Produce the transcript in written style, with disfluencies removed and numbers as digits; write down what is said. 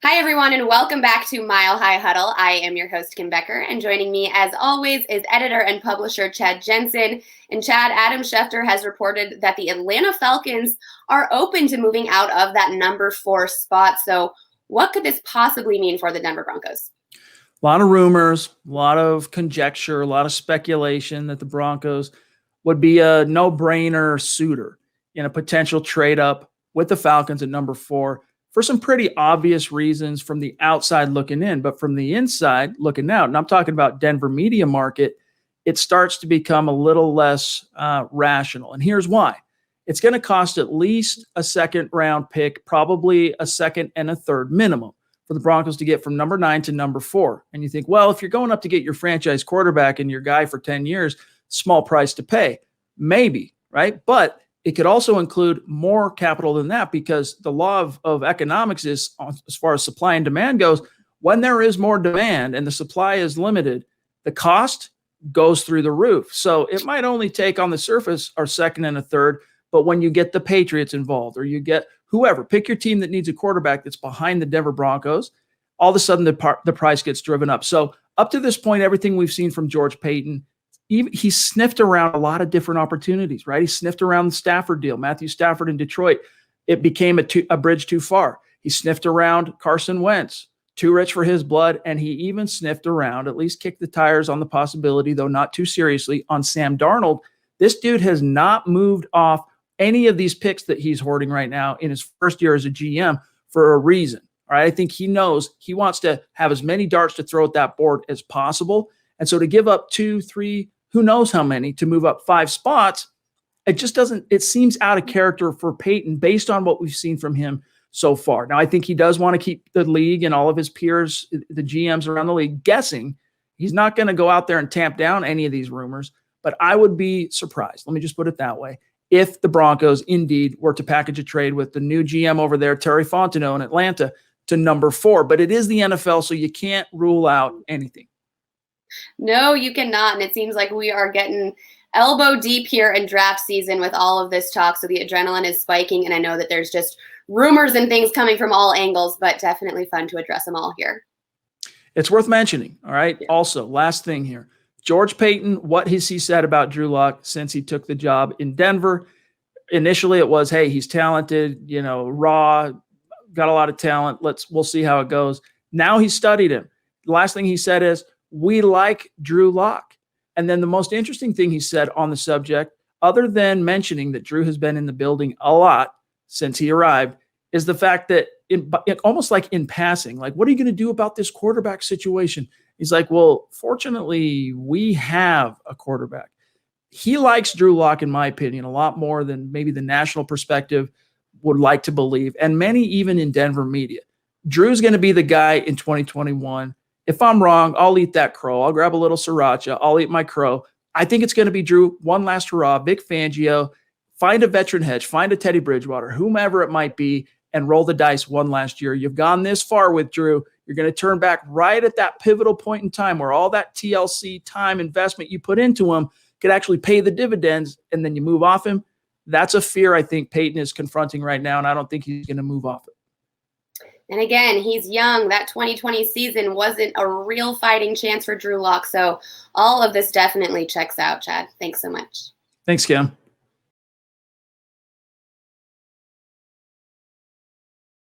Hi, everyone, and welcome back to Mile High Huddle. I am your host, Kim Becker, and joining me, as always, is editor and publisher Chad Jensen. And Chad, Adam Schefter has reported that the Atlanta Falcons are open to moving out of that number 4 spot. So what could this possibly mean for the Denver Broncos? A lot of rumors, a lot of conjecture, a lot of speculation that the Broncos would be a no-brainer suitor in a potential trade-up with the Falcons at number 4 for some pretty obvious reasons from the outside looking in. But from the inside looking out, and I'm talking about Denver media market, it starts to become a little less rational. And here's why. It's going to cost at least a second-round pick, probably a second and a third minimum, for the Broncos to get from number 9 to number 4. And you think, well, if you're going up to get your franchise quarterback and your guy for 10 years, small price to pay. Maybe, right? But it could also include more capital than that, because the law of economics is, as far as supply and demand goes, when there is more demand and the supply is limited, the cost goes through the roof. So it might only take on the surface our second and a third, but when you get the Patriots involved or you get whoever, pick your team that needs a quarterback that's behind the Denver Broncos, all of a sudden the price gets driven up. So up to this point, everything we've seen from George Paton, he sniffed around a lot of different opportunities, right? He sniffed around the Stafford deal, Matthew Stafford in Detroit. It became a bridge too far. He sniffed around Carson Wentz, too rich for his blood, and he even sniffed around, at least kicked the tires on the possibility, though not too seriously, on Sam Darnold. This dude has not moved off any of these picks that he's hoarding right now in his first year as a GM for a reason. All right. I think he knows he wants to have as many darts to throw at that board as possible. And so to give up 2, 3, who knows how many, to move up 5 spots, it seems out of character for Paton based on what we've seen from him so far. Now, I think he does want to keep the league and all of his peers, the GMs around the league, guessing. He's not going to go out there and tamp down any of these rumors, but I would be surprised. Let me just put it that way. If the Broncos indeed were to package a trade with the new GM over there, Terry Fontenot in Atlanta, to number 4. But it is the NFL, so you can't rule out anything. No, you cannot. And it seems like we are getting elbow deep here in draft season with all of this talk. So the adrenaline is spiking. And I know that there's just rumors and things coming from all angles, but definitely fun to address them all here. It's worth mentioning. All right. Yeah. Also, last thing here. George Paton, what has he said about Drew Lock since he took the job in Denver? Initially, it was, hey, he's talented, raw, got a lot of talent. We'll see how it goes. Now he's studied him. The last thing he said is, we like Drew Lock. And then the most interesting thing he said on the subject, other than mentioning that Drew has been in the building a lot since he arrived, is the fact that almost like in passing, like, what are you going to do about this quarterback situation? He's like, well, fortunately, we have a quarterback. He likes Drew Lock, in my opinion, a lot more than maybe the national perspective would like to believe, and many even in Denver media. Drew's going to be the guy in 2021. If I'm wrong, I'll eat that crow. I'll grab a little sriracha. I'll eat my crow. I think it's going to be Drew, one last hurrah, Vic Fangio, find a veteran hedge, find a Teddy Bridgewater, whomever it might be, and roll the dice one last year. You've gone this far with Drew. You're going to turn back right at that pivotal point in time where all that TLC time investment you put into him could actually pay the dividends, and then you move off him. That's a fear I think Paton is confronting right now, and I don't think he's going to move off it. And again, he's young. That 2020 season wasn't a real fighting chance for Drew Lock. So all of this definitely checks out, Chad. Thanks so much. Thanks, Kim.